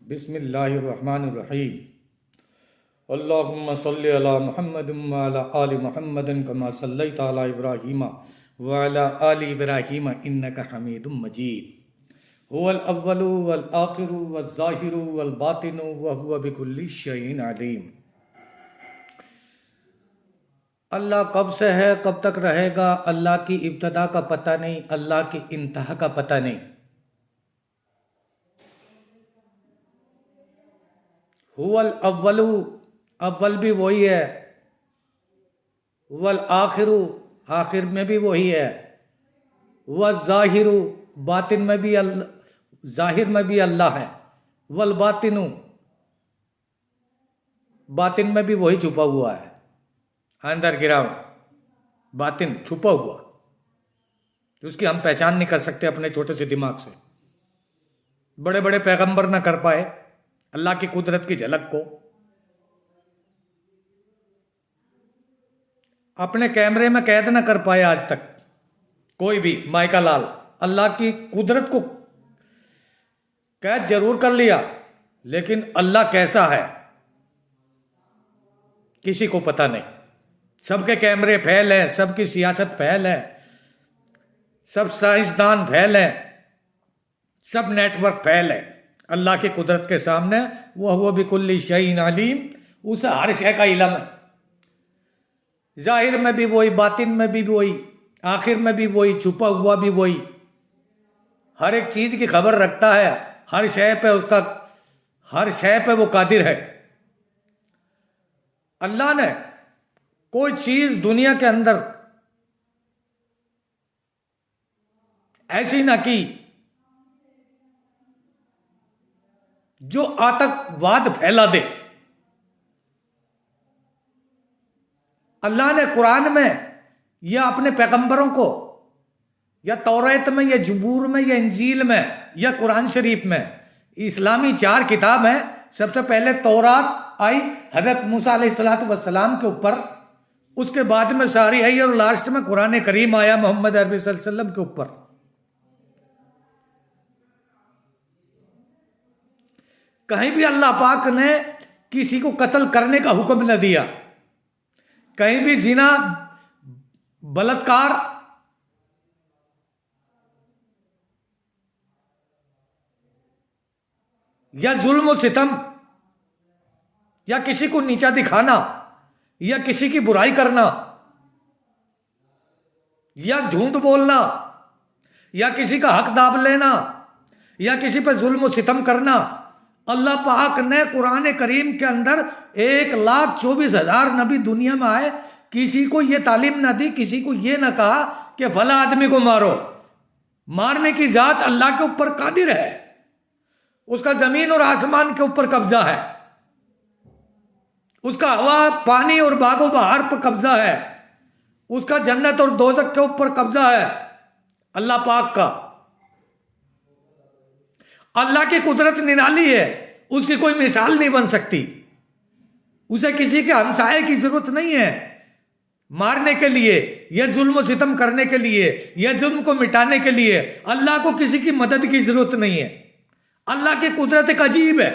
बिस्मिल्लाहिर्रहमानिर्रहीम। अल्लाहुम्मा सल्लि अला मुहम्मदिन व अला आलि मुहम्मदिन कमा सल्लैता अला इब्राहीम व अला आलि इब्राहीम इन्नका हमीदुम मजीद। हुवल अव्वलु वल आखिरु वल ज़ाहिरु वल बातिनु व हुवा बिकुल्लि शैइन अलीम। अल्लाह कब से है, कब तक रहेगा, अल्लाह की इब्तदा का पता नहीं, अल्लाह की इंतहा का पता नहीं। हुवल अव्वलु, अव्वल भी वही है, वल आखिरु, आखिर में भी वही है, वल ज़ाहिरु, बातिन में भी ज़ाहिर में भी अल्लाह है, वल बातिनु, बातिन में भी वही छुपा हुआ है, अंदर गिराव बातिन छुपा हुआ, उसकी हम पहचान नहीं कर सकते अपने छोटे से दिमाग से। बड़े बड़े पैगंबर ना कर पाए अल्लाह की कुदरत की झलक को। अपने कैमरे में कैद ना कर पाए आज तक कोई भी माइका लाल। अल्लाह की कुदरत को कैद जरूर कर लिया, लेकिन अल्लाह कैसा है किसी को पता नहीं। सबके कैमरे फैल हैं, सबकी सियासत फैल है, सब साइंसदान फैल है, सब नेटवर्क फैल है। अल्लाह की कुदरत के सामने वह हुआ बिकुल्ली शैइन अलीम, उसे हर शय का इल्म है। जाहिर में भी वही, बातिन में भी वही, आखिर में भी वही, छुपा हुआ भी वही। हर एक चीज की खबर रखता है, हर शय पे उसका, हर शय पे वो कादिर है। अल्लाह ने कोई चीज दुनिया के अंदर ऐसी ना की जो आतंकवाद फैला दे। अल्लाह ने कुरान में या अपने पैगंबरों को, या तौरात में, या जबूर में, या इंजील में, या कुरान शरीफ में, इस्लामी 4 किताब हैं। सबसे पहले तौरात आई हजरत मूसा अलैहिस्सलातु वस्सलाम के ऊपर, उसके बाद में सारी आई, और लास्ट में कुरान करीम आया मोहम्मद अरबी सल्लल्लाहु अलैहि वसल्लम के ऊपर। कहीं भी अल्लाह पाक ने किसी को कत्ल करने का हुक्म न दिया, कहीं भी जिना, बलात्कार, या जुल्म और सितम, या किसी को नीचा दिखाना, या किसी की बुराई करना, या झूठ बोलना, या किसी का हक दाब लेना, या किसी पर जुल्म और सितम करना, अल्लाह पाक ने कुरान करीम के अंदर 1,24,000 नबी दुनिया में आए, किसी को यह तालीम ना दी, किसी को यह ना कहा कि फला आदमी को मारो। मारने की जात अल्लाह के ऊपर कादिर है, उसका जमीन और आसमान के ऊपर कब्जा है, उसका हवा, पानी और बागो बहार पर कब्जा है, उसका जन्नत और दोजख के ऊपर कब्जा है अल्लाह पाक का। अल्लाह की कुदरत निराली है, उसकी कोई मिसाल नहीं बन सकती। उसे किसी के हमसाये की जरूरत नहीं है मारने के लिए, या जुल्म सितम करने के लिए, या जुल्म को मिटाने के लिए। अल्लाह को किसी की मदद की जरूरत नहीं है। अल्लाह की कुदरत एक अजीब है।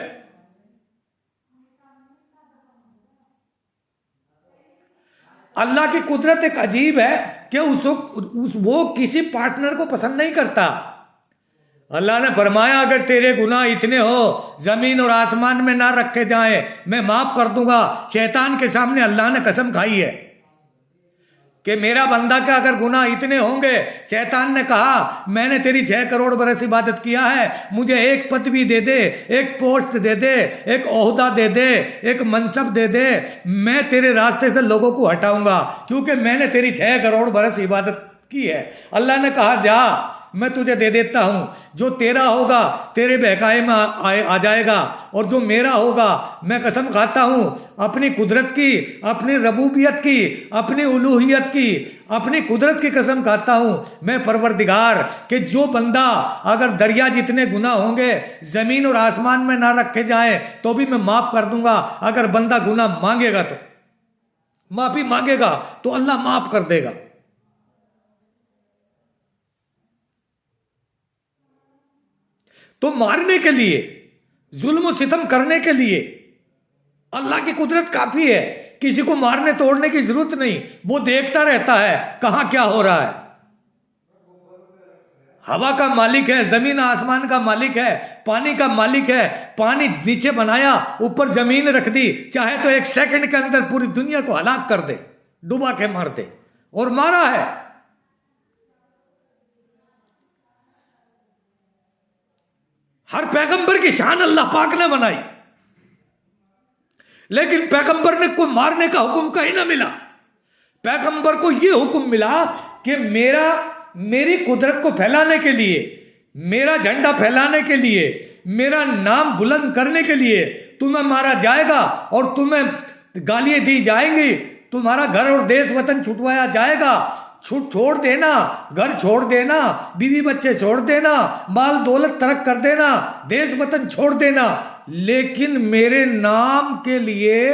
अल्लाह की कुदरत एक अजीब है कि वो किसी पार्टनर को पसंद नहीं करता। अल्लाह ने फरमाया अगर तेरे गुनाह इतने हो जमीन और आसमान में ना रखे जाएं, मैं माफ कर दूंगा। शैतान के सामने अल्लाह ने कसम खाई है कि मेरा बंदा का अगर गुनाह इतने होंगे, शैतान ने कहा मैंने तेरी 6 करोड़ बरस इबादत किया है, मुझे एक पदवी दे दे, एक पोस्ट दे दे, एक ओहदा दे दे, एक मनसब दे दे, मैं तेरे रास्ते से लोगों को हटाऊंगा, क्योंकि मैंने तेरी 6 करोड़ बरस इबादत की है। अल्लाह ने कहा जा, मैं तुझे दे देता हूं, जो तेरा होगा तेरे बहकाए में आ जाएगा, और जो मेरा होगा, मैं कसम खाता हूं अपनी कुदरत की, अपनी रबूबियत की, अपनी उलूहियत की, अपनी कुदरत की कसम खाता हूं मैं परवरदिगार, कि जो बंदा अगर दरिया जितने गुनाह होंगे जमीन और आसमान में ना रखे जाएं तो भी मैं माफ कर दूंगा। अगर बंदा गुनाह मांगेगा, तो माफी मांगेगा तो अल्लाह माफ कर देगा। तो मारने के लिए जुल्म सितम करने के लिए अल्लाह की कुदरत काफी है, किसी को मारने तोड़ने की जरूरत नहीं, वो देखता रहता है कहां क्या हो रहा है। हवा का मालिक है, जमीन आसमान का मालिक है, पानी का मालिक है। पानी नीचे बनाया, ऊपर जमीन रख दी, चाहे तो एक सेकंड के अंदर पूरी दुनिया को हलाक कर दे, डुबा के मार दे, और मारा है। हर पैगंबर की शान अल्लाह पाक ने बनाई, लेकिन पैगंबर ने कोई मारने का हुक्म कहीं ना मिला। पैगंबर को यह हुक्म मिला कि मेरी कुदरत को फैलाने के लिए, मेरा झंडा फैलाने के लिए, मेरा नाम बुलंद करने के लिए तुम्हें मारा जाएगा और तुम्हें गालियां दी जाएंगी, तुम्हारा घर और देश वतन छुटवाया जाएगा। छोड़ देना, घर छोड़ देना, बीवी बच्चे छोड़ देना, माल दौलत तर्क कर देना, देश वतन छोड़ देना, लेकिन मेरे नाम के लिए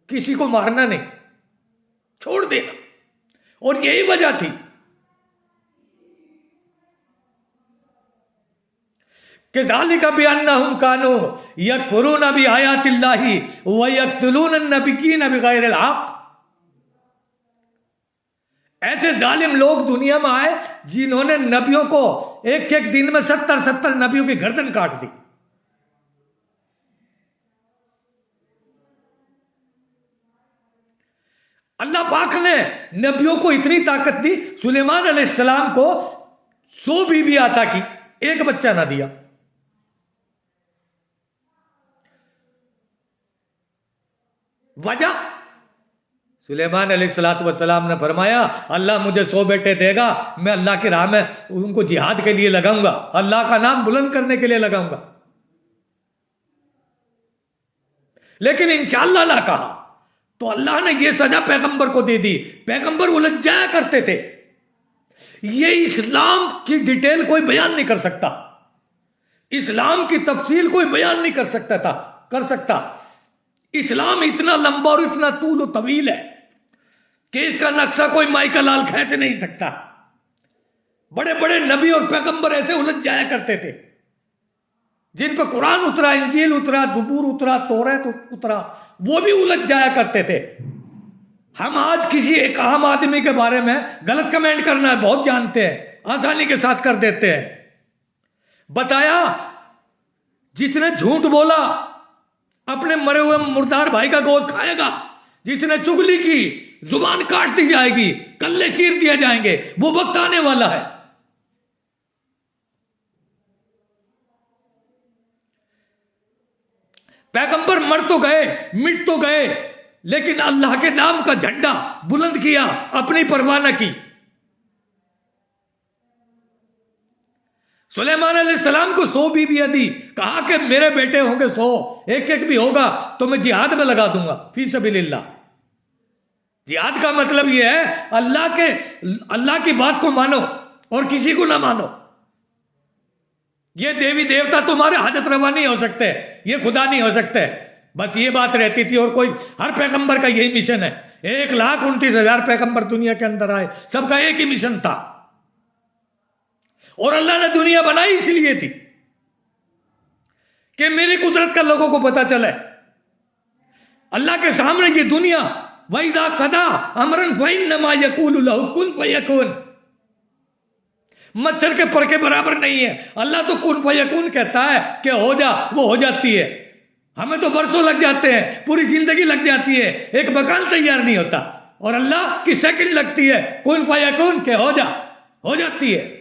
किसी को मारना नहीं, छोड़ देना। और यही वजह थी कि ज़ालिका बिअन्नहुम कानू यकफुरूना बिआयातिल्लाहि व यक़्तुलून नबिय्यीन बिग़ैरिल हक़। ऐसे जालिम लोग दुनिया में आए जिन्होंने नबियों को एक एक दिन में 70 नबियों की गर्दन काट दी। अल्लाह पाक ने नबियों को इतनी ताकत दी, सुलेमान अलैहिस्सलाम को 100 बीवी अता की, एक बच्चा ना दिया। वजह, सुलेमान अलैहिस्सलाम ने फरमाया अल्लाह मुझे 100 बेटे देगा, मैं अल्लाह की राह में उनको जिहाद के लिए लगाऊंगा, अल्लाह का नाम बुलंद करने के लिए लगाऊंगा। लेकिन इंशाअल्लाह ना कहा तो अल्लाह ने यह सजा पैगंबर को दे दी। पैगंबर उलझ जाया करते थे। ये इस्लाम की डिटेल कोई बयान नहीं कर सकता, इस्लाम की तफसील कोई बयान नहीं कर सकता। इस्लाम इतना लंबा और इतना तूल और तवील है कि इसका नक्शा कोई माइका लाल खींच नहीं सकता। बड़े बड़े नबी और पैगंबर ऐसे उलझ जाया करते थे, जिन पर कुरान उतरा, इंजील उतरा, ज़बूर उतरा, तौरात उतरा, वो भी उलझ जाया करते थे। हम आज किसी एक आम आदमी के बारे में गलत कमेंट करना है बहुत जानते हैं, आसानी के साथ कर देते हैं। बताया जिसने झूठ बोला अपने मरे हुए मुर्दार भाई का गोश्त खाएगा, जिसने चुगली की जुबान काट दी जाएगी, कल्ले चीर दिए जाएंगे, वो वक्त आने वाला है। पैगंबर मर तो गए, मिट तो गए, लेकिन अल्लाह के नाम का झंडा बुलंद किया, अपनी परवाह न की। सुलेमान अलैहिस्सलाम को 100 बीवियां दी, कहा कि मेरे बेटे होंगे 100, एक एक भी होगा तो मैं जिहाद में लगा दूंगा, फी सबीलिल्लाह। जिहाद का मतलब यह है अल्लाह की बात को मानो और किसी को ना मानो। ये देवी देवता तुम्हारे हाजत रवा नहीं हो सकते, ये खुदा नहीं हो सकते, बस ये बात रहती थी। और कोई, हर पैगंबर का यही मिशन है। 1,29,000 पैगंबर दुनिया के अंदर आए, सबका एक ही मिशन था। और अल्लाह ने दुनिया बनाई इसलिए थी कि मेरी कुदरत का लोगों को पता चले। अल्लाह के सामने ये दुनिया, वइदा कदा अमरन फइन्नमा यकूलु लहु कुन फयकुन, मच्छर के पर के बराबर नहीं है। अल्लाह तो कुन फयकुन कहता है कि हो जा, वो हो जाती है। हमें तो बरसों लग जाते हैं, पूरी जिंदगी लग जाती है, एक मकान तैयार नहीं होता, और अल्लाह की सेकंड लगती है, कुन फयकुन के हो जा, हो जाती है।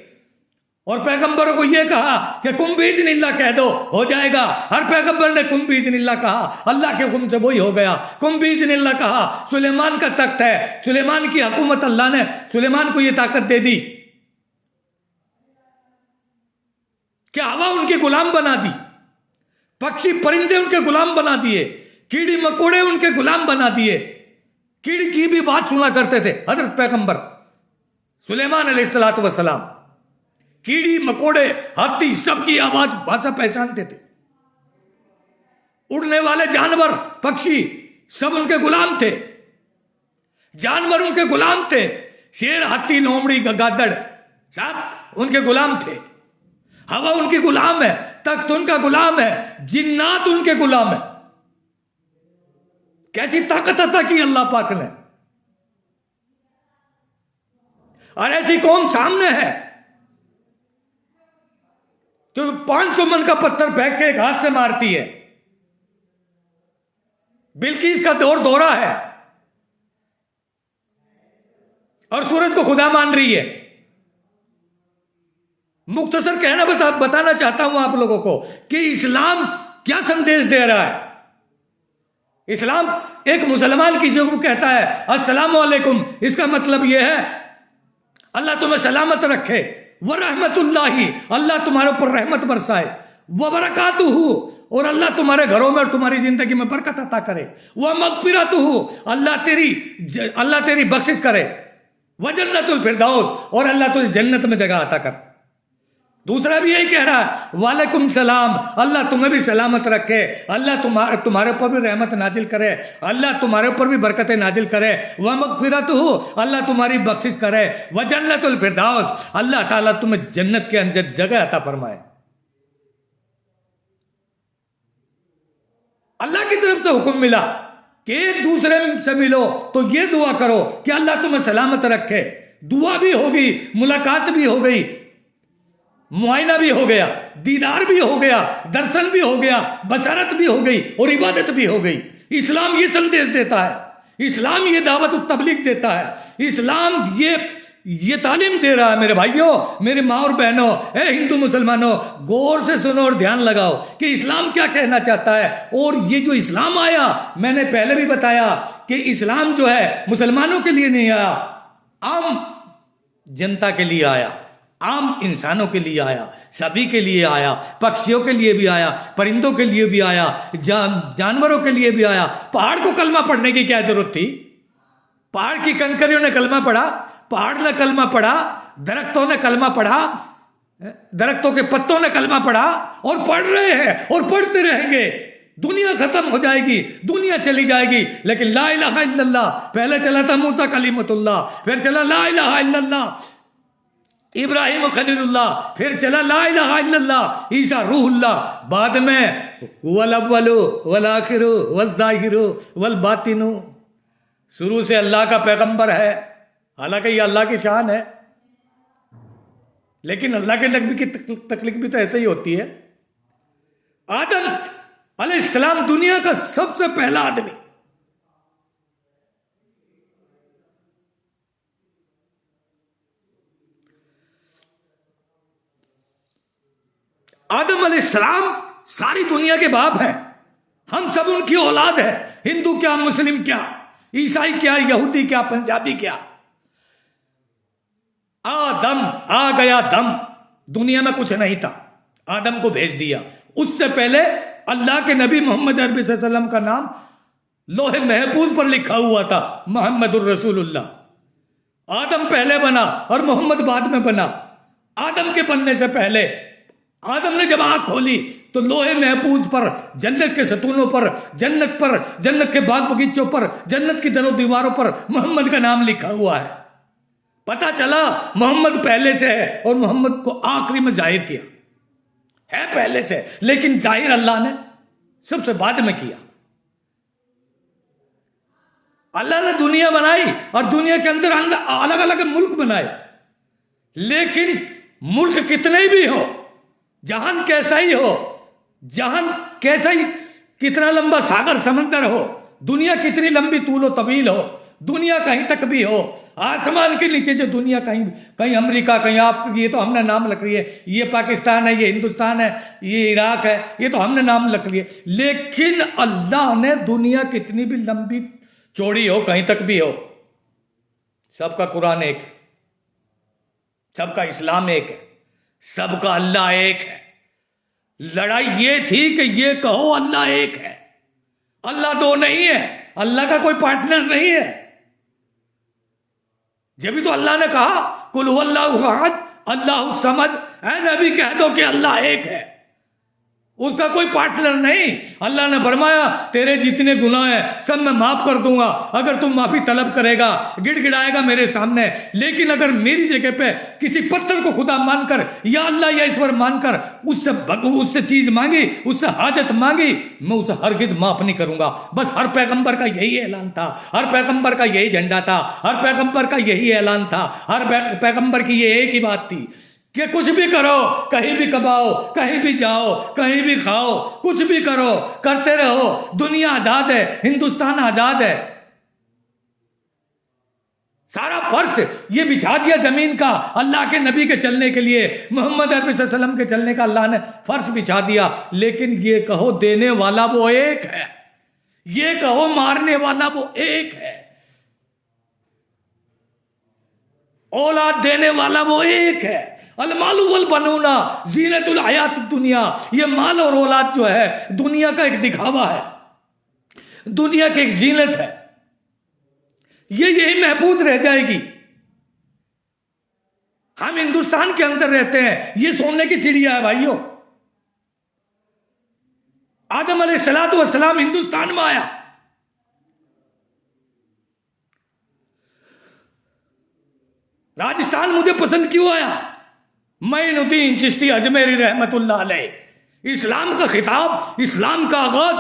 और पैगंबरों को यह कहा कि कुम बिइज़्निल्लाह कह दो, हो जाएगा। हर पैगंबर ने कुम बिइज़्निल्लाह कहा, अल्लाह के हुक्म से वही हो गया। कुम बिइज़्निल्लाह कहा, सुलेमान का तख्त है, सुलेमान की हुकूमत, अल्लाह ने सुलेमान को यह ताकत दे दी कि हवा उनके गुलाम बना दी, पक्षी परिंदे उनके गुलाम बना दिए, कीड़ी मकोड़े उनके गुलाम बना दिए। कीड़ी की भी बात सुना करते थे हजरत पैगंबर सुलेमान अलैहिस्सलाम। कीड़ी मकोड़े, हाथी, सबकी आवाज, भाषा पहचानते थे। उड़ने वाले जानवर, पक्षी, सब उनके गुलाम थे। जानवर उनके गुलाम थे, शेर, हाथी, लोमड़ी, गद्दड़, सब उनके गुलाम थे। हवा उनकी गुलाम है, तख्त उनका गुलाम है, जिन्नात उनके गुलाम है। कैसी ताकत अता की अल्लाह पाक ने। और ऐसी कौन सामने है तो 500 मन का पत्थर फेंक के एक हाथ से मारती है। बिल्किस का दौर दौरा है और सूरज को खुदा मान रही है। मुख्तसर कहना बताना चाहता हूं आप लोगों को कि इस्लाम क्या संदेश दे रहा है। इस्लाम एक मुसलमान किसी को कहता है अस्सलाम वालेकुम, इसका मतलब यह है अल्लाह तुम्हें सलामत रखे, व रहमतुल्लाही, अल्लाह तुम्हारे ऊपर रहमत बरसाए, व बरकातुहू, और अल्लाह तुम्हारे घरों में और तुम्हारी जिंदगी में बरकत अता करे, व मगफिरतुहू, अल्लाह तेरी बख्शिश करे, व जन्नतुल फिरदौस, और अल्लाह तुझे जन्नत में जगह अता कर। दूसरा भी यही कह रहा है वालेकुम सलाम, अल्लाह तुम्हें भी सलामत रखे, अल्लाह तुम्हारे ऊपर भी रहमत नाजिल करे, अल्लाह तुम्हारे ऊपर भी बरकतें नाजिल करे, व मगफिरतुहू, अल्लाह तुम्हारी बख्शिश करे, व जन्नतुल फिरदौस, अल्लाह ताला तुम्हें जन्नत के अंदर जगह अता फरमाए। अल्लाह की तरफ से हुक्म मिला कि एक दूसरे से मिलो तो ये दुआ करो कि अल्लाह तुम्हें सलामत रखे। दुआ भी होगी, मुलाकात भी हो गई, मुआयना भी हो गया, दीदार भी हो गया, दर्शन भी हो गया, बशरत भी हो गई और इबादत भी हो गई। इस्लाम ये संदेश देता है, इस्लाम ये दावत तबलीग देता है, इस्लाम ये तालीम दे रहा है। मेरे भाइयों, मेरे माँ और बहनों, हिंदू मुसलमानों, गौर से सुनो और ध्यान लगाओ कि इस्लाम क्या कहना चाहता है। और ये जो इस्लाम आया, मैंने पहले भी बताया कि इस्लाम जो है मुसलमानों के लिए नहीं आया, आम जनता के लिए आया, आम इंसानों के लिए आया, सभी के लिए आया, पक्षियों के लिए भी आया, परिंदों के लिए भी आया, जानवरों के लिए भी आया। पहाड़ को कलमा पढ़ने की क्या जरूरत थी? पहाड़ की कंकरियों ने कलमा पढ़ा, पहाड़ ने कलमा पढ़ा, दरख्तों ने कलमा पढ़ा, दरख्तों के पत्तों ने कलमा पढ़ा और पढ़ रहे हैं और पढ़ते रहेंगे। दुनिया खत्म हो जाएगी, दुनिया चली जाएगी, लेकिन ला इलाहा इल्लल्लाह, पहले चला था मूसा कलीमुल्लाह, फिर चला ला इलाहा इल्लल्लाह इब्राहिम खलीलुल्लाह, फिर चला ला इलाहा इल्लल्लाह ईसा रूहुल्लाह, बाद में वल अव्वलु वल आखिरु वल ज़ाहिरु वल बातिनु। शुरू से अल्लाह का पैगंबर है, हालांकि ये अल्लाह की शान है, लेकिन अल्लाह के नबी की तकलीफ भी तो ऐसे ही होती है। आदम अलैहिस्सलाम दुनिया का सबसे पहला आदमी, आदम अलैहिस्सलाम सारी दुनिया के बाप हैं, हम सब उनकी औलाद है। हिंदू क्या, मुस्लिम क्या, ईसाई क्या, यहूदी क्या, पंजाबी क्या, आदम आ गया दम, दुनिया में कुछ नहीं था, आदम को भेज दिया। उससे पहले अल्लाह के नबी मोहम्मद अरबी सल्लल्लाहु अलैहि वसल्लम का नाम लोहे महफूज पर लिखा हुआ था, मोहम्मदुर रसूलुल्लाह। आदम पहले बना और मोहम्मद बाद में बना। आदम के बनने से पहले आदम ने जब आंख खोली तो लोहे महफूज पर, जन्नत के सतूनों पर, जन्नत के बाग बगीचों पर, जन्नत की दरों दीवारों पर मोहम्मद का नाम लिखा हुआ है। पता चला मोहम्मद पहले से है और मोहम्मद को आखिरी में जाहिर किया है पहले से, लेकिन जाहिर अल्लाह ने सबसे बाद में किया। अल्लाह ने दुनिया बनाई और दुनिया के अंदर अलग अलग मुल्क बनाए, लेकिन मुल्क कितने भी हो, जहान कैसा ही हो, जहान कैसा ही, कितना लंबा सागर समंदर हो, दुनिया कितनी लंबी तूलो तवील हो, दुनिया कहीं तक भी हो, आसमान के नीचे जो दुनिया कहीं अमेरिका, कहीं आप, ये तो हमने नाम रख लिया, ये पाकिस्तान है, ये हिंदुस्तान है, ये इराक है, ये तो हमने नाम रख लिए, लेकिन अल्लाह ने दुनिया कितनी भी लंबी चौड़ी हो, कहीं तक भी हो, सबका कुरान एक है, सबका इस्लाम एक है, सबका अल्लाह एक है। लड़ाई ये थी कि ये कहो अल्लाह एक है, अल्लाह दो नहीं है, अल्लाह का कोई पार्टनर नहीं है। जब भी तो अल्लाह ने कहा कुल हुवल्लाहु अहद अल्लाहु समद, ऐ नबी कह दो कि अल्लाह एक है। उसका कोई पार्टनर नहीं। अल्लाह ने फरमाया तेरे जितने गुनाह हैं सब मैं माफ कर दूंगा अगर तुम माफी तलब करेगा, गिड़गिड़ाएगा मेरे सामने। लेकिन अगर मेरी जगह पे किसी पत्थर को खुदा मानकर या अल्लाह या ईश्वर मानकर उससे चीज मांगी, उससे हाजत मांगी, मैं उसे हरगिज माफ नहीं करूंगा। बस हर पैगंबर का यही ऐलान था, हर पैगंबर का यही झंडा था, हर पैगंबर का यही ऐलान था, हर पैगंबर की ये एक ही बात थी कि कुछ भी करो, कहीं भी कमाओ, कहीं भी जाओ, कहीं भी खाओ, कुछ भी करो, करते रहो, दुनिया आजाद है, हिंदुस्तान आजाद है। सारा फर्श ये बिछा दिया जमीन का अल्लाह के नबी के चलने के लिए, मोहम्मद अरबी सल्लल्लाहु अलैहि वसल्लम के चलने का अल्लाह ने फर्श बिछा दिया। लेकिन ये कहो देने वाला वो एक है, ये कहो मारने वाला वो एक है, औलाद देने वाला वो एक है। अलमालु वल बनूना जीनतुल हयात दुनिया, ये माल और औलाद जो है दुनिया का एक दिखावा है, दुनिया की एक जीनत है, ये यही महफूज रह जाएगी। हम हिंदुस्तान के अंदर रहते हैं, ये सोने की चिड़िया है भाइयों। आदम अलैहिस्सलातु वस्सलाम हिंदुस्तान में आया, राजस्थान मुझे पसंद क्यों आया? मोइनुद्दीन चिश्ती अजमेरी रहमतुल्लाह अलैह। इस्लाम का खिताब, इस्लाम का आगाज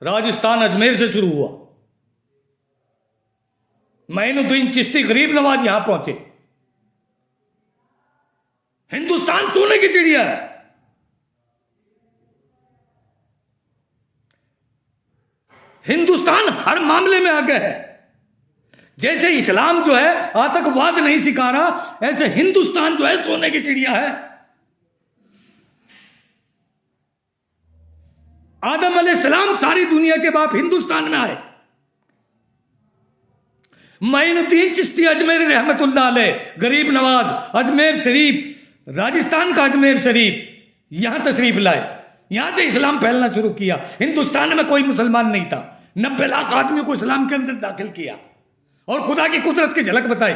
राजस्थान अजमेर से शुरू हुआ। मोइनुद्दीन चिश्ती गरीब नवाज यहां पहुंचे। हिंदुस्तान सोने की चिड़िया है। हिंदुस्तान हर मामले में आगे है। जैसे इस्लाम जो है आतंकवाद नहीं सिखा रहा, ऐसे हिंदुस्तान जो है सोने की चिड़िया है। आदम अलैहिस्सलाम सारी दुनिया के बाप हिंदुस्तान में आए। मोइनुद्दीन चिश्ती अजमेरी रहमतुल्लाह अलैह, गरीब नवाज, अजमेर शरीफ, राजस्थान का अजमेर शरीफ, यहां तशरीफ लाए, यहां से इस्लाम फैलना शुरू किया। हिंदुस्तान में कोई मुसलमान नहीं था, 90 लाख आदमी को इस्लाम के अंदर दाखिल किया और खुदा की कुदरत की झलक बताई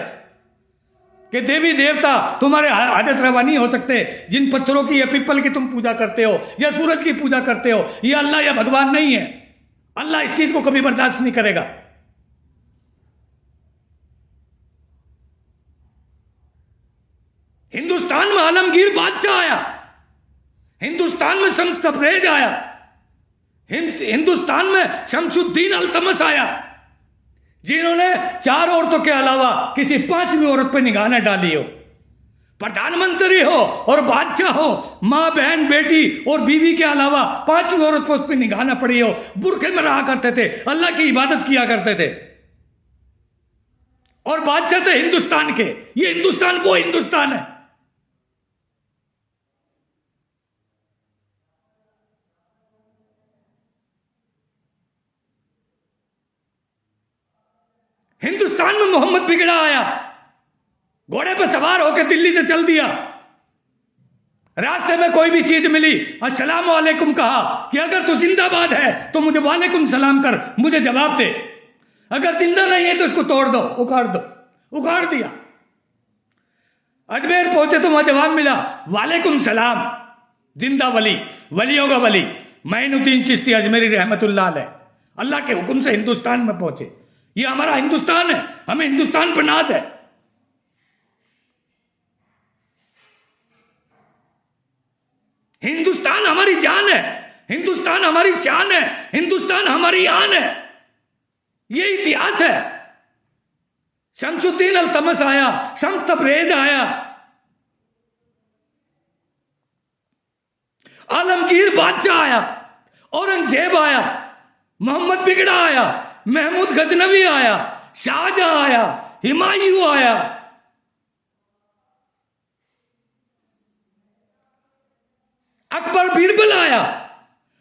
कि देवी देवता तुम्हारे हाजत रवा नहीं हो सकते। जिन पत्थरों की या पीपल की तुम पूजा करते हो या सूरज की पूजा करते हो, ये अल्लाह या भगवान नहीं है। अल्लाह इस चीज को कभी बर्दाश्त नहीं करेगा। हिंदुस्तान में आलमगीर बादशाह आया, हिंदुस्तान में शम्स तबरेज आया, हिंदुस्तान में शमसुद्दीन अल्तमस आया, जिन्होंने 4 औरतों के अलावा किसी 5वीं औरत पर निगाह न डाली हो। प्रधानमंत्री हो और बादशाह हो, मां बहन बेटी और बीवी के अलावा 5वीं औरत पर उस पर निगाह न पड़ी हो। बुरखे में रहा करते थे, अल्लाह की इबादत किया करते थे और बादशाह थे हिंदुस्तान के। ये हिंदुस्तान वो हिंदुस्तान है। हिंदुस्तान में मोहम्मद बिगड़ा आया, घोड़े पर सवार होकर दिल्ली से चल दिया। रास्ते में कोई भी चीज मिली, अस्सलाम वालेकुम कहा कि अगर तू जिंदाबाद है तो मुझे वालेकुम सलाम कर, मुझे जवाब दे। अगर जिंदा नहीं है तो इसको तोड़ दो, उखाड़ दो। उखाड़ दिया। अजमेर पहुंचे तो वहां जवाब मिला वालेकुम सलाम, जिंदा वली, वलियों का वली मोइनुद्दीन चिश्ती अजमेरी रहमतुल्लाह अलैह, अल्लाह के हुक्म से हिंदुस्तान में पहुंचे। ये हमारा हिंदुस्तान है, हमें हिंदुस्तान पर नाज है। हिंदुस्तान हमारी जान है, हिंदुस्तान हमारी शान है, हिंदुस्तान हमारी आन है। ये इतिहास है। शमसुद्दीन अल्तमस आया, शम्स तबरेज आया, आलमगीर बादशाह आया, औरंगजेब आया, मोहम्मद बिगड़ा आया, महमूद गजनवी आया, शाहजहां आया, हुमायूं आया, अकबर बीरबल आया।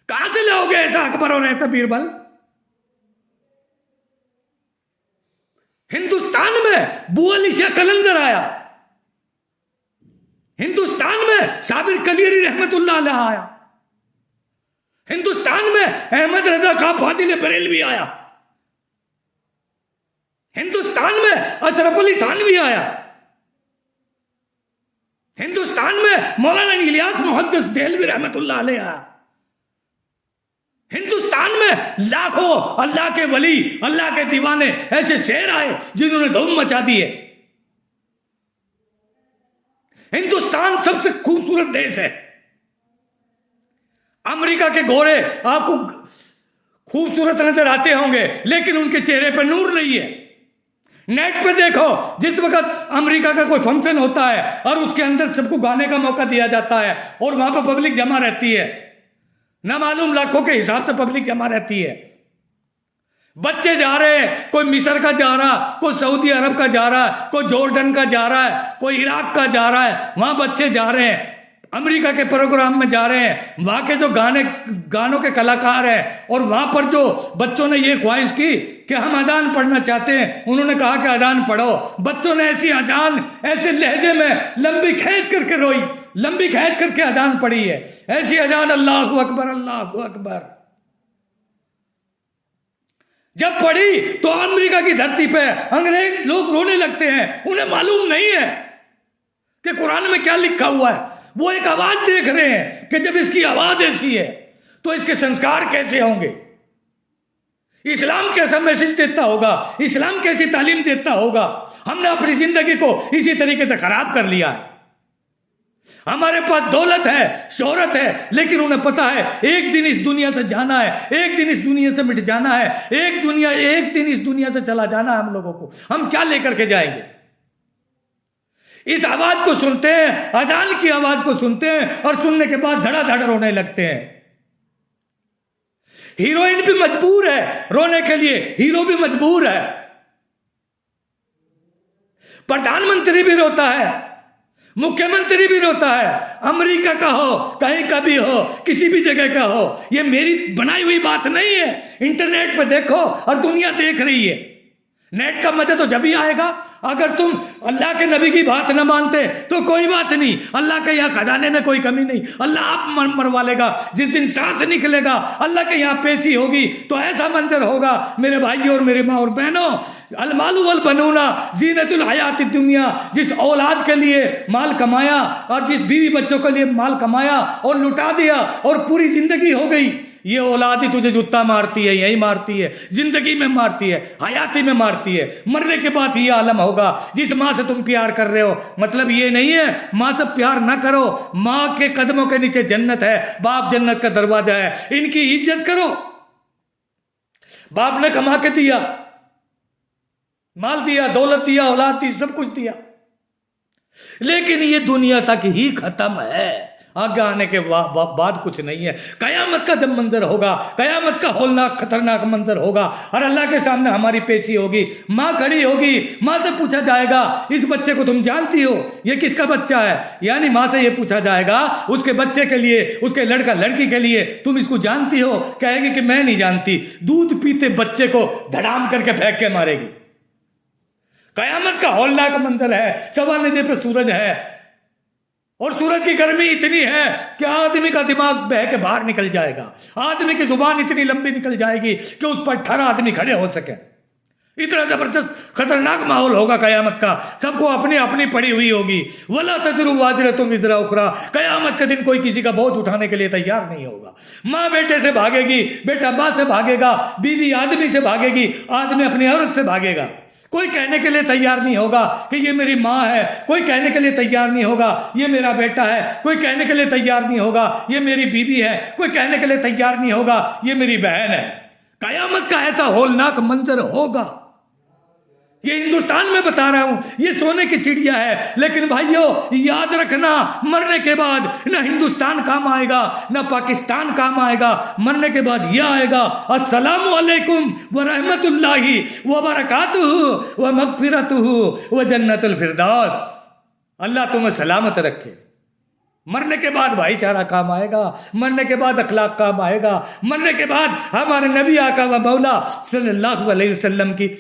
कहां से लाओगे ऐसा अकबर और ऐसा बीरबल? हिंदुस्तान में बुअली शाह कलंदर आया, हिंदुस्तान में साबिर कलियरी रहमतुल्लाह अलैह आया, हिंदुस्तान में अहमद रजा खां फादिल बरेलवी आया, हिंदुस्तान में अशरफ अली थानवी आया, हिंदुस्तान हिंदुस्तान में मौलाना इलियास मुहद्दिस देहलवी रहमतुल्लाह अलैह, हिंदुस्तान में लाखों अल्लाह के वली, अल्लाह के दीवाने, ऐसे शेर आए जिन्होंने धूम मचा दी है। हिंदुस्तान सबसे खूबसूरत देश है। अमेरिका के गोरे आपको खूबसूरत नजर आते होंगे, लेकिन उनके चेहरे पर नूर नहीं है। नेट पे देखो, जिस वक्त अमेरिका का कोई फंक्शन होता है और उसके अंदर सबको गाने का मौका दिया जाता है और वहां पर पब्लिक जमा रहती है, ना मालूम लाखों के हिसाब से पब्लिक जमा रहती है। बच्चे जा रहे हैं, कोई मिस्र का जा रहा, कोई सऊदी अरब का जा रहा है, कोई जॉर्डन का जा रहा है, कोई इराक का जा रहा है, वहां बच्चे जा रहे हैं, अमेरिका के प्रोग्राम में जा रहे हैं। वहां के जो गानों के कलाकार हैं, और वहां पर जो बच्चों ने ये ख्वाहिश की कि हम अजान पढ़ना चाहते हैं, उन्होंने कहा कि अजान पढ़ो। बच्चों ने ऐसी अजान ऐसे लहजे में लंबी खींच करके रोई, लंबी खींच करके अजान पढ़ी है, ऐसी अजान, अल्लाहु अकबर अल्लाहु अकबर। जब पढ़ी तो अमेरिका की धरती पे अंग्रेज लोग रोने लगते हैं। उन्हें मालूम नहीं है कि कुरान में क्या लिखा हुआ है। वो एक आवाज देख रहे हैं कि जब इसकी आवाज ऐसी है तो इसके संस्कार कैसे होंगे, इस्लाम कैसा मैसेज देता होगा, इस्लाम कैसी तालीम देता होगा। हमने अपनी जिंदगी को इसी तरीके से खराब कर लिया है। हमारे पास दौलत है, शोहरत है, लेकिन उन्हें पता है एक दिन इस दुनिया से जाना है, एक दिन इस दुनिया से मिट जाना है, एक दिन इस दुनिया से चला जाना है हम लोगों को। हम क्या लेकर के जाएंगे? इस आवाज को सुनते हैं, अजान की आवाज को सुनते हैं, और सुनने के बाद धड़ाधड़ रोने लगते हैं। हीरोइन भी मजबूर है रोने के लिए, हीरो भी मजबूर है, प्रधानमंत्री भी रोता है, मुख्यमंत्री भी रोता है, अमेरिका का हो, कहीं का भी हो, किसी भी जगह का हो। ये मेरी बनाई हुई बात नहीं है। इंटरनेट पे देखो और दुनिया देख रही है। नेट का मजा तो जब ही आएगा अगर तुम अल्लाह के नबी की बात न मानते तो कोई बात नहीं, अल्लाह के यहाँ खजाने में कोई कमी नहीं, अल्लाह आप मरवा लेगा। जिस दिन सांस निकलेगा अल्लाह के यहाँ पेशी होगी तो ऐसा मंजर होगा मेरे भाइयों और मेरे माँ और बहनों, अलमालु वल बनूना जीनतुल हयातिद दुनिया। जिस औलाद के लिए माल कमाया और जिस बीवी बच्चों के लिए माल कमाया और लुटा दिया और पूरी जिंदगी हो गई, ये औलाद ही तुझे जूता मारती है, यही मारती है, जिंदगी में मारती है, हयाती में मारती है। मरने के बाद ये आलम होगा। जिस माँ से तुम प्यार कर रहे हो, मतलब ये नहीं है माँ से प्यार ना करो, माँ के कदमों के नीचे जन्नत है, बाप जन्नत का दरवाजा है, इनकी इज्जत करो। बाप ने कमा के दिया, माल दिया, दौलत दिया, औलाद दी, सब कुछ दिया, लेकिन ये दुनिया तक ही खत्म है, आगे आने के बाद कुछ नहीं है। कयामत का जब मंजर होगा, कयामत का होलनाक खतरनाक मंजर होगा और अल्लाह के सामने हमारी पेशी होगी, माँ खड़ी होगी, माँ से पूछा जाएगा इस बच्चे को तुम जानती हो, ये किसका बच्चा है? यानी माँ से ये पूछा जाएगा उसके बच्चे के लिए, उसके लड़का लड़की के लिए, तुम इसको जानती हो? कहेगी कि मैं नहीं जानती। दूध पीते बच्चे को धड़ाम करके फेंक के मारेगी। कयामत का होलनाक मंजर है। सवा निधि पे सूरज है और सूरज की गर्मी इतनी है कि आदमी का दिमाग बह के बाहर निकल जाएगा, आदमी की जुबान इतनी लंबी निकल जाएगी कि उस पर 18 आदमी खड़े हो सके। इतना जबरदस्त खतरनाक माहौल होगा कयामत का। सबको अपनी अपनी पड़ी हुई होगी। वला तजरु वाजिरतुम विज़रा उखरा। कयामत के दिन कोई किसी का बोझ उठाने के लिए तैयार नहीं होगा। माँ बेटे से भागेगी, बेटा माँ से भागेगा, बीवी आदमी से भागेगी, आदमी अपनी औरत से भागेगा। कोई कहने के लिए तैयार नहीं होगा कि ये मेरी माँ है, कोई कहने के लिए तैयार नहीं होगा ये मेरा बेटा है, कोई कहने के लिए तैयार नहीं होगा ये मेरी बीवी है, कोई कहने के लिए तैयार नहीं होगा ये मेरी बहन है। कयामत का ऐसा होलनाक मंजर होगा। ये हिंदुस्तान में बता रहा हूं, ये सोने की चिड़िया है, लेकिन भाइयों याद रखना मरने के बाद न हिंदुस्तान काम आएगा न पाकिस्तान काम आएगा। मरने के बाद यह आएगा, अस्सलामु अलैकुम व रहमतुल्लाहि व बरकातुहू व मगफिरतुहू व जन्नतुल फिरदौस। अल्लाह तुम्हें सलामत रखे। मरने के बाद भाईचारा काम आएगा, मरने के बाद अखलाक काम आएगा, मरने के बाद हमारे नबी आका व मौला सल्लल्लाहु अलैहि वसल्लम की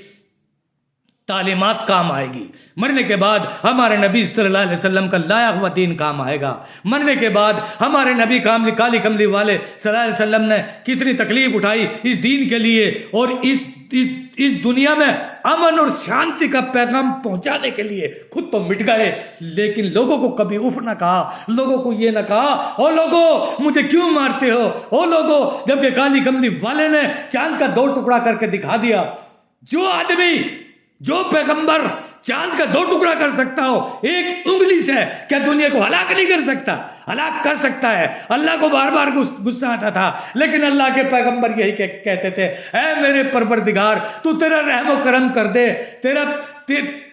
तालीमात काम आएगी। मरने के बाद हमारे नबी सल्लल्लाहु अलैहि वसल्लम का लाया हुआ दीन काम आएगा। मरने के बाद हमारे नबी काली कमली वाले सल्लल्लाहु अलैहि वसल्लम ने कितनी तकलीफ उठाई इस दीन के लिए और इस इस दुनिया में अमन और शांति का पैगाम पहुंचाने के लिए खुद तो मिट गए, लेकिन लोगों को कभी उफ ना कहा, लोगों को ये ना कहा ओ लोगों मुझे क्यों मारते हो, ओ लोगों, जबकि काली कमली वाले ने चांद का 2 टुकड़ा करके दिखा दिया। जो आदमी, जो पैगंबर चांद का 2 टुकड़ा कर सकता हो एक उंगली से, क्या दुनिया को हलाक नहीं कर सकता? हलाक कर सकता है। अल्लाह को बार बार गुस्सा आता था, लेकिन अल्लाह के पैगंबर यही कहते थे, ऐ मेरे परवरदिगार तू तेरा रहम व करम कर दे,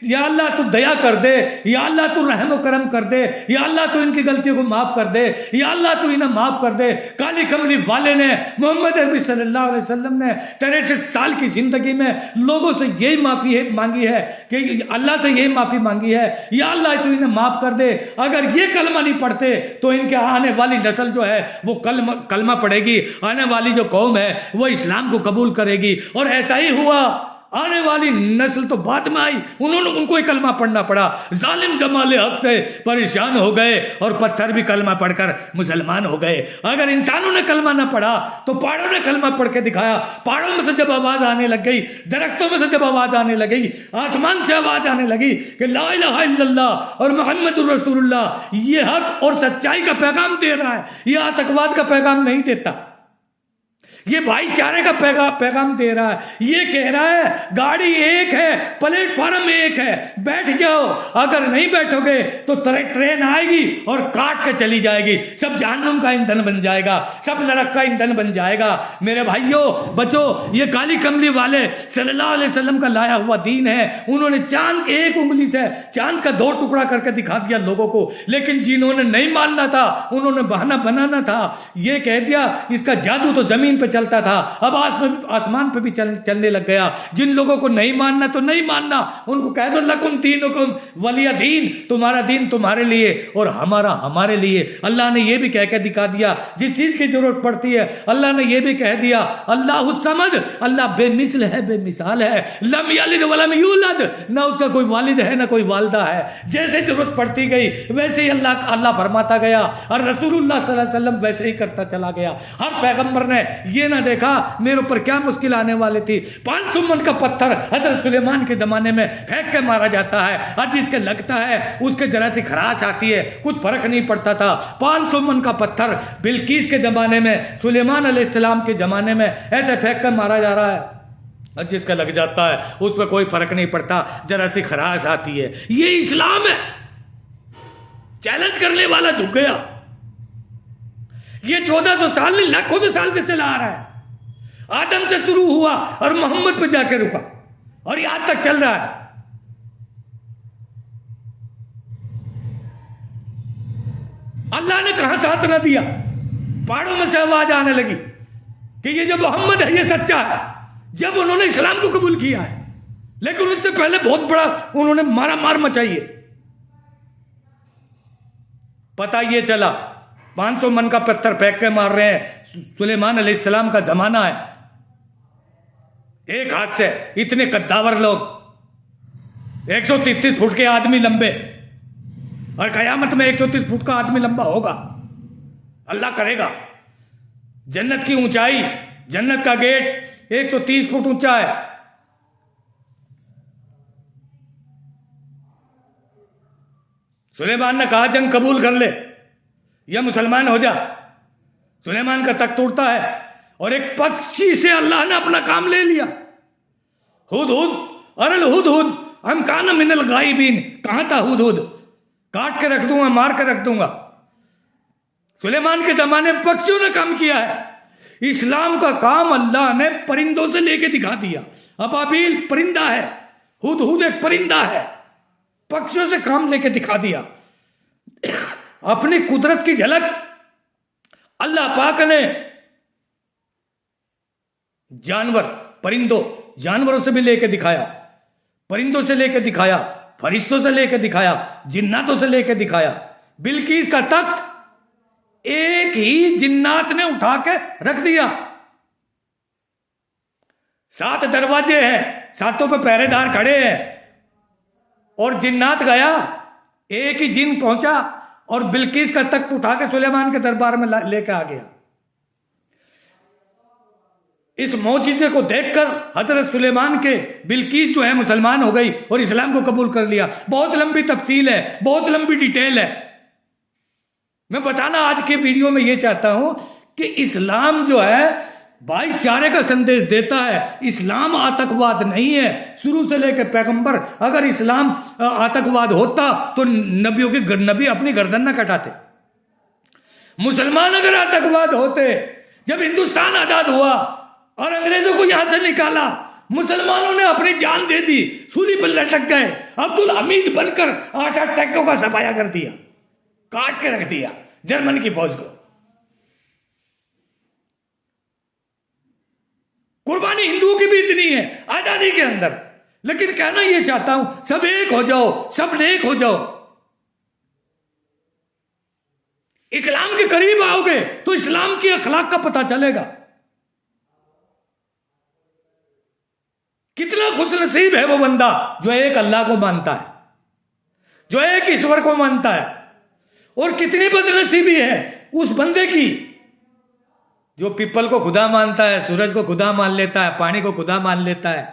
या अल्लाह तू दया कर दे, या अल्लाह तू रहम व करम कर दे, या अल्लाह तू इनकी गलतियों को माफ कर दे, या अल्लाह तू इन्हें माफ कर दे। काली कमली वाले ने, मोहम्मद अरबी सल्लल्लाहु अलैहि वसल्लम ने 63 साल की जिंदगी में लोगों से यही माफी मांगी है कि अल्लाह से यही माफी मांगी है, या अल्लाह तू इन्हें माफ कर दे। अगर ये कलमा नहीं पढ़ते तो इनके आने वाली नस्ल जो है वो कलमा पढ़ेगी, आने वाली जो कौम है वो इस्लाम को कबूल करेगी। और ऐसा ही हुआ, आने वाली नस्ल तो बाद में आई, उनको ही कलमा पढ़ना पड़ा। जालिम जमाले हक से परेशान हो गए और पत्थर भी कलमा पढ़कर मुसलमान हो गए। अगर इंसानों ने कलमा ना पढ़ा तो पहाड़ों ने कलमा पढ़ के दिखाया। पहाड़ों में से जब आवाज आने लग गई, दरख्तों में से जब आवाज आने लगी, आसमान से आवाज आने लगी कि ला इलाहा इल्लल्लाह और मोहम्मदुर रसूलुल्लाह, ये हक और सच्चाई का पैगाम दे रहा है, ये आतंकवाद का पैगाम नहीं देता, ये भाईचारे का पैगाम दे रहा है। ये कह रहा है गाड़ी एक है, प्लेटफॉर्म एक है, बैठ जाओ, अगर नहीं बैठोगे तो ट्रेन आएगी और काट के चली जाएगी, सब जहन्नुम का ईंधन बन जाएगा, सब नरक का ईंधन बन जाएगा। मेरे भाइयों बच्चों, ये काली कमली वाले सल्लल्लाहु अलैहि वसल्लम का लाया हुआ दीन है। उन्होंने चांद के एक उंगली से चांद का 2 टुकड़ा करके दिखा दिया लोगों को, लेकिन जिन्होंने नहीं मानना था, उन्होंने बहाना बनाना था, ये कह दिया इसका जादू तो जमीन पे चलता था, अब आसमान पे भी चलने लग गया। जिन लोगों को नहीं मानना तो नहीं मानना, उनको कह दो लकुम दीनुकुम वलिया दीन, तुम्हारा दीन तुम्हारे लिए और हमारा हमारे लिए। अल्लाह ने यह भी कह के दिखा दिया, जिस चीज की जरूरत पड़ती है अल्लाह ने यह भी कह दिया, अल्लाह समद, अल्लाह बेमिसल है, बेमिसाल है, लम यलिद वलम यूलद, ना उसका कोई वालिद है ना कोई वालिदा है। जैसे जरूरत पड़ती गई वैसे ही अल्लाह फरमाता गया और रसूलुल्लाह सल्लल्लाहु अलैहि वसल्लम वैसे ही करता चला गया। हर पैगंबर ने ये ना देखा मेरे ऊपर क्या मुश्किल आने वाली थी। 500 मन का पत्थर हजरत सुलेमान के जमाने में फेंक के मारा जाता है और जिसके लगता है उसके जरा सी खराश आती है, कुछ फर्क नहीं पड़ता था। 500 मन का पत्थर बिल्कीस के जमाने में, सुलेमान अलैहिस्सलाम के जमाने में ऐसे फेंक कर मारा जा रहा है और जिसका लग जाता है उस पर कोई फर्क नहीं पड़ता, जरा सी खराश आती है। ये इस्लाम है। चैलेंज करने वाला झुक गया। ये 1400 साल नहीं, लाखों साल से चला आ रहा है। आदम से शुरू हुआ और मोहम्मद पे जाके रुका और यहां तक चल रहा है। अल्लाह ने कहां साथ ना दिया, पहाड़ों में से आवाज आने लगी कि ये जो मोहम्मद है ये सच्चा है, जब उन्होंने इस्लाम को कबूल किया है। लेकिन उससे पहले बहुत बड़ा उन्होंने मारा मार मचाई है। पता ये चला 500 मन का पत्थर फेंक के मार रहे हैं। सुलेमान अलैहिस्सलाम का जमाना है, एक हाथ से इतने कद्दावर लोग, 133 फुट के आदमी लंबे, और कयामत में 130 फुट का आदमी लंबा होगा। अल्लाह करेगा। जन्नत की ऊंचाई, जन्नत का गेट 130 फुट ऊंचा है। सुलेमान ने कहा जंग कबूल कर ले या मुसलमान हो जा। सुलेमान का तख्त टूटता है और एक पक्षी से अल्लाह ने अपना काम ले लिया। हुद हुद अरल हुद हुद हम कान मिनल गायबीन, कहां था हुद हुद, काट के रख दूंगा, मार के रख दूंगा। सुलेमान के जमाने में पक्षियों ने काम किया है। इस्लाम का काम अल्लाह ने परिंदों से लेके दिखा दिया। अबाबील परिंदा है, हुद हुद एक परिंदा है, पक्षियों से काम लेके दिखा दिया। अपनी कुदरत की झलक अल्लाह पाक ने जानवर, परिंदों, जानवरों से भी लेके दिखाया, परिंदों से लेके दिखाया, फरिश्तों से लेके दिखाया, जिन्नातों से लेके दिखाया। बिल्कीस का तख्त एक ही जिन्नात ने उठा के रख दिया। 7 दरवाजे हैं, 7 पे पहरेदार खड़े हैं, और जिन्नात गया, एक ही जिन पहुंचा और बिल्कीस का तख्त उठा के सुलेमान के दरबार में लेके आ गया। इस मौजिज़े को देखकर हजरत सुलेमान के बिल्कीस जो है मुसलमान हो गई और इस्लाम को कबूल कर लिया। बहुत लंबी तफसील है, बहुत लंबी डिटेल है। मैं बताना आज के वीडियो में ये चाहता हूं कि इस्लाम जो है भाईचारे का संदेश देता है। इस्लाम आतंकवाद नहीं है। शुरू से लेकर पैगंबर, अगर इस्लाम आतंकवाद होता तो नबियों के नबी अपनी गर्दन न कटाते। मुसलमान अगर आतंकवाद होते, जब हिंदुस्तान आजाद हुआ और अंग्रेजों को यहां से निकाला, मुसलमानों ने अपनी जान दे दी, सूली पर लटक गए, अब्दुल हमीद बनकर 8-8 टैंकों का सफाया कर दिया, काट के रख दिया जर्मन की फौज को। कुर्बानी हिंदुओं की भी इतनी है आजादी के अंदर। लेकिन कहना यह चाहता हूं, सब एक हो जाओ, सब नेक हो जाओ। इस्लाम के करीब आओगे तो इस्लाम की अखलाक का पता चलेगा। कितना खुशनसीब है वो बंदा जो एक अल्लाह को मानता है, जो एक ईश्वर को मानता है। और कितनी बदनसीबी है उस बंदे की जो पीपल को खुदा मानता है, सूरज को खुदा मान लेता है, पानी को खुदा मान लेता है,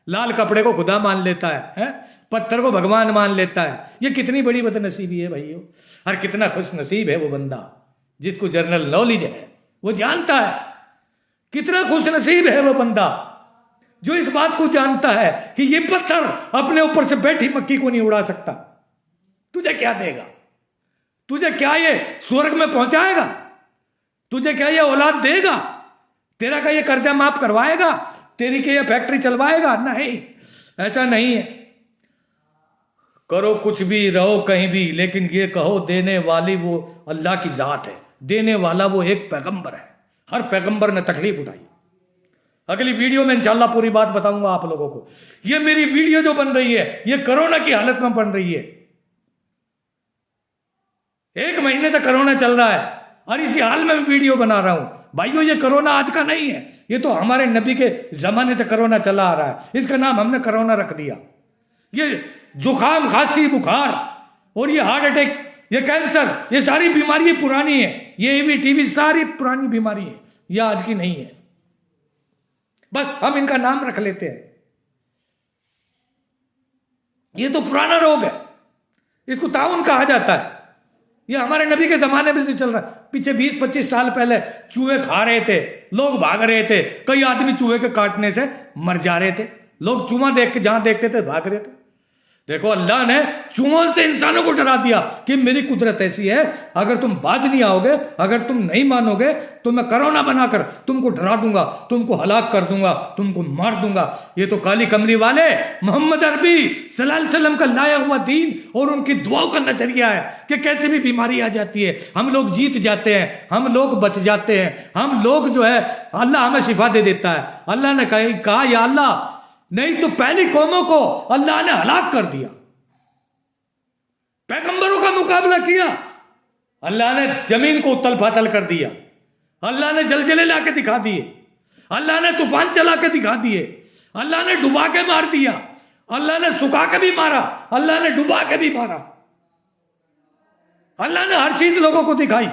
लाल कपड़े को खुदा मान लेता है? पत्थर को भगवान मान लेता है। ये कितनी बड़ी बदनसीबी है भाइयों। और कितना खुशनसीब है वो बंदा जिसको जनरल नॉलेज है, वो जानता है। कितना खुशनसीब है वो बंदा जो इस बात को जानता है कि ये पत्थर अपने ऊपर से बैठी मक्खी को नहीं उड़ा सकता। तुझे क्या देगा? तुझे क्या ये स्वर्ग में पहुंचाएगा? तुझे क्या ये औलाद देगा? तेरा का ये कर्जा माफ करवाएगा? तेरी के ये फैक्ट्री चलवाएगा? नहीं, ऐसा नहीं है। करो कुछ भी, रहो कहीं भी, लेकिन ये कहो देने वाली वो अल्लाह की जात है, देने वाला वो एक पैगंबर है। हर पैगंबर ने तकलीफ उठाई। अगली वीडियो में इंशाल्लाह पूरी बात बताऊंगा आप लोगों को। ये मेरी वीडियो जो बन रही है ये कोरोना की हालत में बन रही है। 1 महीने तक कोरोना चल रहा है और इसी हाल में वीडियो बना रहा हूं। भाइयों ये कोरोना आज का नहीं है, ये तो हमारे नबी के जमाने से कोरोना चला आ रहा है। इसका नाम हमने कोरोना रख दिया। ये जुकाम, खांसी, बुखार और ये हार्ट अटैक, ये कैंसर, ये सारी बीमारी पुरानी है। ये भी टीबी सारी पुरानी बीमारी है, ये आज की नहीं है। बस हम इनका नाम रख लेते हैं। ये तो पुराना रोग है, इसको ताउन कहा जाता है। ये हमारे नबी के जमाने में से चल रहा है। पीछे 20-25 साल पहले चूहे खा रहे थे, लोग भाग रहे थे, कई आदमी चूहे के काटने से मर जा रहे थे। लोग चूहा देख के जहां देखते थे भाग रहे थे। देखो अल्लाह ने चूहों से इंसानों को डरा दिया कि मेरी कुदरत ऐसी है, अगर तुम बाज नहीं आओगे, अगर तुम नहीं मानोगे तो मैं कोरोना बनाकर तुमको डरा दूंगा, तुमको हलाक कर दूंगा, तुमको मार दूंगा। ये तो काली कमली वाले मोहम्मद अरबी सल्लल्लाहु अलैहि वसल्लम का लाया हुआ दीन और उनकी दुआओं का नजरिया है कि कैसे भी बीमारी आ जाती है, हम लोग जीत जाते हैं, हम लोग बच जाते हैं, हम लोग जो है अल्लाह हमें शिफा दे देता है। अल्लाह ने कहा या अल्लाह, नहीं तो पहली कौमों को अल्लाह ने हलाक कर दिया। पैगंबरों का मुकाबला किया, अल्लाह ने जमीन को उतल फातल कर दिया, अल्लाह ने जलजले ला के दिखा दिए, अल्लाह ने तूफान चला के दिखा दिए, अल्लाह ने डुबा के मार दिया, अल्लाह ने सुखा के भी मारा, अल्लाह ने डुबा के भी मारा, अल्लाह ने हर चीज लोगों को दिखाई।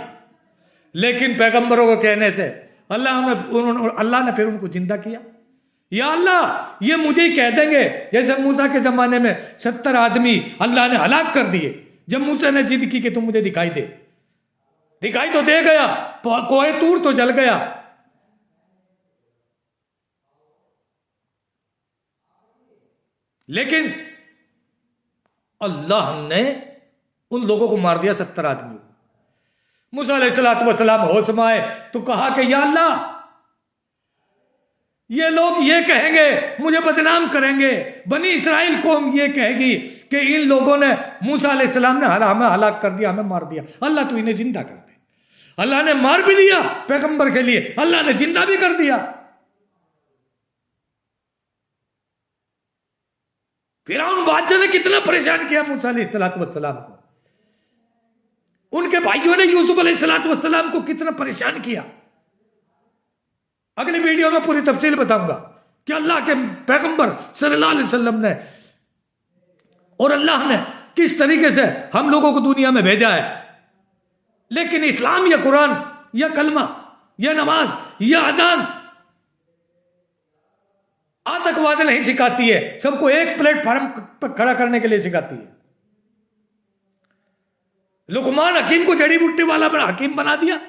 लेकिन पैगंबरों को कहने से अल्लाह ने फिर उनको जिंदा किया। या अल्लाह ये मुझे ही कह देंगे, जैसे मूसा के जमाने में 70 आदमी अल्लाह ने हलाक कर दिए। जब मूसा ने जिद की कि तुम मुझे दिखाई दे, दिखाई तो दे गया, कोहे तूर तो जल गया। लेकिन अल्लाह ने उन लोगों को मार दिया, 70 आदमी। मूसा अलैहिस्सलाम होश में आए तो कहा कि या अल्लाह, ये लोग ये कहेंगे, मुझे बदनाम करेंगे, बनी इस्राइल कौम ये कहेगी कि इन लोगों ने मूसा अलैहिस्सलाम ने हमें हलाक कर दिया, हमें मार दिया। अल्लाह तो इन्हें जिंदा कर दे। अल्लाह ने मार भी दिया पैगंबर के लिए, अल्लाह ने जिंदा भी कर दिया। फिरौन बादशाह ने कितना परेशान किया मूसा अलैहिस्सलाम को। उनके भाइयों ने यूसुफ अलैहिस्सलाम को कितना परेशान किया। अगली वीडियो में पूरी तफसील बताऊंगा कि अल्लाह के पैगंबर सल्लल्लाहु अलैहि वसल्लम ने और अल्लाह ने किस तरीके से हम लोगों को दुनिया में भेजा है। लेकिन इस्लाम या कुरान या कलमा या नमाज या अजान आतंकवाद नहीं सिखाती है, सबको एक प्लेटफॉर्म पर खड़ा करने के लिए सिखाती है। लुकमान हकीम को जड़ी बूटी वाला हकीम बना दिया।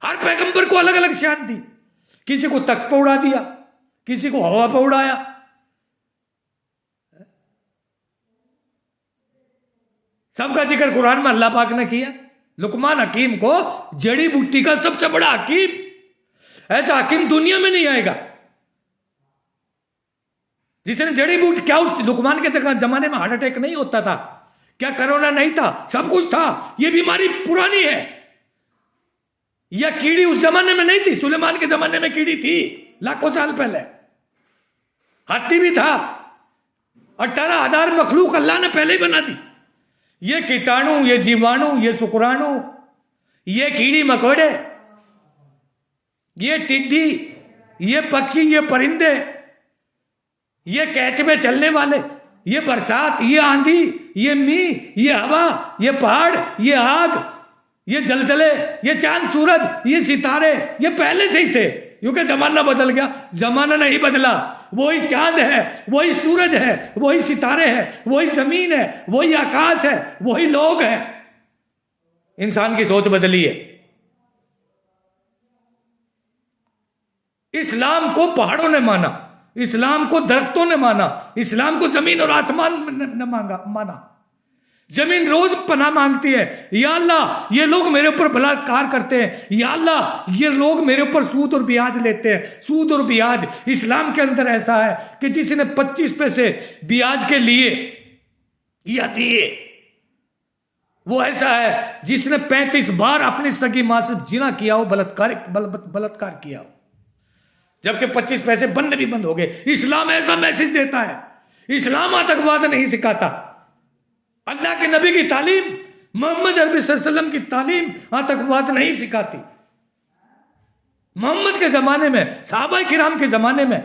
हर पैगंबर को अलग अलग शान दी, किसी को तख्त पर उड़ा दिया, किसी को हवा पर उड़ाया। सबका जिक्र कुरान में अल्लाह पाक ने किया। लुकमान हकीम को जड़ी बूटी का सबसे बड़ा हकीम, ऐसा हकीम दुनिया में नहीं आएगा जिसने जड़ी बूटी। क्या उस लुकमान के जमाने में हार्ट अटैक नहीं होता था? क्या कोरोना नहीं था? सब कुछ था। यह बीमारी पुरानी है। यह कीड़ी उस जमाने में नहीं थी। सुलेमान के जमाने में कीड़ी थी, लाखों साल पहले। हाथी भी था। 18,000 मखलूक अल्लाह ने पहले ही बना दी। ये कीटाणु, ये जीवाणु, ये शुक्राणु, ये कीड़ी मकोड़े, ये टिड्डी, ये पक्षी, ये परिंदे, ये कैच में चलने वाले, ये बरसात, ये आंधी, ये मींह, ये हवा, ये पहाड़, ये आग, ये जलजले, ये चांद सूरज, ये सितारे, ये पहले से ही थे। क्योंकि जमाना बदल गया। जमाना नहीं बदला। वही चांद है, वही सूरज है, वही सितारे हैं, वही जमीन है, वही आकाश है, वही लोग हैं। इंसान की सोच बदली है। इस्लाम को पहाड़ों ने माना, इस्लाम को दरख्तों ने माना, इस्लाम को जमीन और आसमान ने माना। जमीन रोज पनाह मांगती है, या अल्लाह ये लोग मेरे ऊपर बलात्कार करते हैं, या अल्लाह ये लोग मेरे ऊपर सूद और ब्याज लेते हैं। सूद और ब्याज इस्लाम के अंदर ऐसा है कि जिसने 25 पैसे ब्याज के लिए या दिए, वो ऐसा है जिसने 35 बार अपनी सगी मां से जिना किया हो, बलात्कार किया हो, जबकि 25 पैसे बनने भी बंद हो गए। इस्लाम ऐसा मैसेज देता है। इस्लाम आतंकवाद नहीं सिखाता। अल्लाह के नबी की तालीम, मोहम्मद अरबी सल्लल्लाहु की तालीम आतंकवाद नहीं सिखाती। मोहम्मद के जमाने में, सहाबा किराम के जमाने में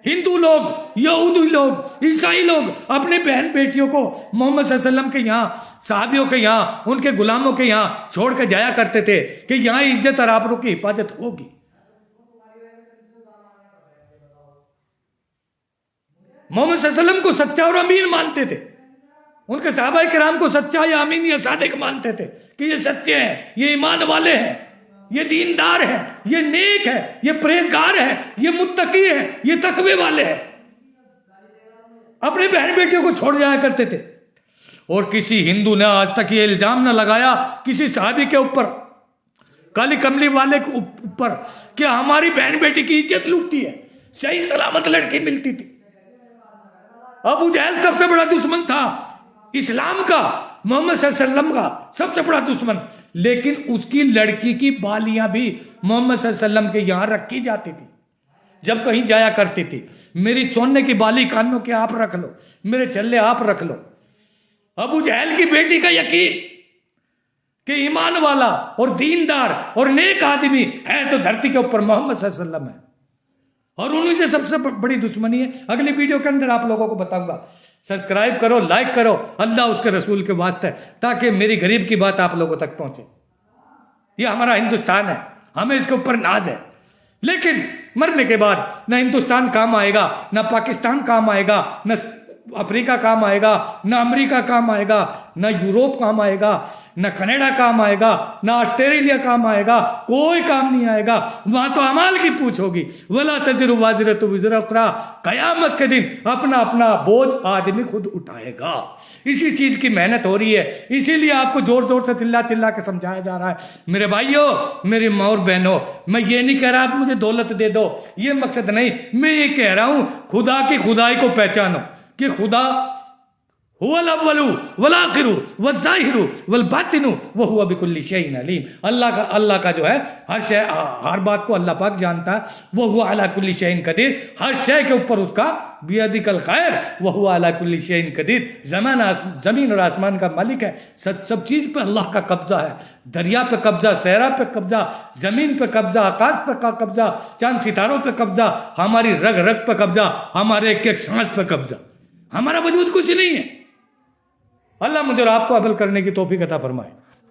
हिंदू लोग, यहूदी लोग, ईसाई लोग अपने बहन बेटियों को मोहम्मद सल्लल्लाहु अलैहि वसल्लम के यहाँ, साहबियों के यहाँ, उनके गुलामों के यहाँ छोड़ कर जाया करते थे कि यहाँ इज्जत और आबरू की हिफाजत होगी। मोहम्मद सल्लल्लाहु अलैहि वसल्लम को सच्चा और अमीन मानते थे। उनके सहाबा किराम को सच्चा या अमीन या सादिक मानते थे कि ये सच्चे हैं, ये ईमान वाले हैं, ये दीनदार है, ये नेक है, ये परहेजगार है, ये मुत्तकी है, ये तकवे वाले हैं। अपने बहन बेटियों को छोड़ जाया करते थे। और किसी हिंदू ने आज तक ये इल्जाम न लगाया किसी साहबी के ऊपर, काली कमली वाले के ऊपर, कि हमारी बहन बेटी की इज्जत लूटती है। सही सलामत लड़की मिलती थी। अबू जहल सबसे बड़ा दुश्मन था इस्लाम का, मोहम्मद सल्लल्लाहु अलैहि वसल्लम का सबसे बड़ा दुश्मन। लेकिन उसकी लड़की की बालियां भी मोहम्मद सल्लल्लाहु अलैहि वसल्लम के यहां रखी जाती थी जब कहीं जाया करती थी। मेरी सोने की बाली कानों के आप रख लो, मेरे छल्ले आप रख लो। अबू जहल की बेटी का यकीन कि ईमान वाला और दीनदार और नेक आदमी है तो धरती के ऊपर मोहम्मद सल्लल्लाहु अलैहि वसल्लम है, और उन्हीं से सबसे बड़ी दुश्मनी है। अगली वीडियो के अंदर आप लोगों को बताऊंगा। सब्सक्राइब करो, लाइक करो, अल्लाह उसके रसूल के वास्ते, ताकि मेरी गरीब की बात आप लोगों तक पहुंचे। ये हमारा हिंदुस्तान है, हमें इसके ऊपर नाज है। लेकिन मरने के बाद ना हिंदुस्तान काम आएगा, ना पाकिस्तान काम आएगा, ना अफ्रीका काम आएगा, ना अमेरिका काम आएगा, ना यूरोप काम आएगा, ना कनाडा काम आएगा, ना ऑस्ट्रेलिया काम आएगा। कोई काम नहीं आएगा। वहां तो अमाल की पूछ होगी। वला तज़िरु वाज़िरतु विज़रा उख़रा। कयामत के दिन अपना अपना बोझ आदमी खुद उठाएगा। इसी चीज की मेहनत हो रही है। इसीलिए आपको जोर जोर से चिल्ला चिल्ला के समझाया जा रहा है। मेरे भाइयों, मेरी माँ और बहनों, मैं ये नहीं कह रहा आप मुझे दौलत दे दो, ये मकसद नहीं। मैं ये कह रहा हूं खुदा की खुदाई को पहचानो कि खुदा हुवल अव्वलु वल आखिरु वल ज़ाहिरु वल बातिनु व हुवा बिकुल्लि शैइन अलीम। अल्लाह का जो है हर बात को अल्लाह पाक जानता है। वो हुवा अला कुल्लि शैइन कदीर। हर शय के ऊपर उसका बियदिकल खैर व हुवा अला कुल्लि शैइन कदीर। जमीन और आसमान का मालिक है। सब चीज पे अल्लाह का कब्जा है। दरिया पे कब्जा, सहरा पे कब्जा, जमीन पे कब्जा, आकाश पे कब्जा, चांद सितारों पे कब्जा, हमारी रग रग पे कब्जा, हमारे एक एक सांस पे कब्जा। हमारा वजूद कुछ नहीं है। अल्लाह मुझे और आपको अमल करने की तौफीक अता फरमाए।